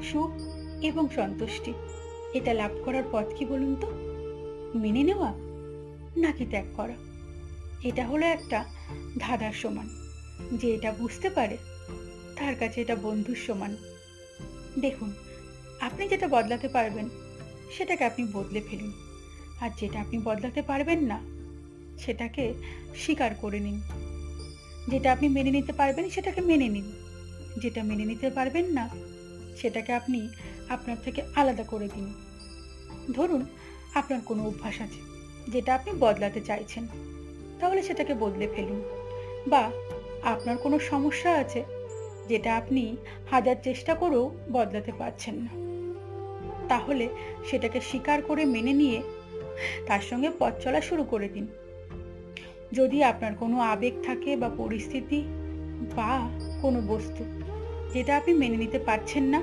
সুখ এবং সন্তুষ্টি এটা লাভ করার পথ কি বলুন তো? মেনে নেওয়া নাকি ত্যাগ করা? এটা হলো একটা ধাঁধার সমান। যে এটা বুঝতে পারে তার কাছে এটা বন্ধুর সমান। দেখুন, আপনি যেটা বদলাতে পারবেন সেটাকে আপনি বদলে ফেলুন। আর যেটা আপনি বদলাতে পারবেন না সেটাকে স্বীকার করে নিন। যেটা আপনি মেনে নিতে পারবেন সেটাকে মেনে নিন। যেটা মেনে নিতে পারবেন না সেটাকে আপনি আপনার থেকে আলাদা করে দিন। ধরুন, আপনার কোনো অভ্যাস আছে যেটা আপনি বদলাতে চাইছেন, তাহলে সেটাকে বদলে ফেলুন। বা আপনার কোনো সমস্যা আছে যেটা আপনি হাজার চেষ্টা করেও বদলাতে পারছেন না, তাহলে সেটাকে স্বীকার করে মেনে নিয়ে তার সঙ্গে পথ চলা শুরু করে দিন। যদি আপনার কোনো আবেগ থাকে বা পরিস্থিতি বা কোনো বস্তু যেটা আপনি মেনে নিতে পারছেন না,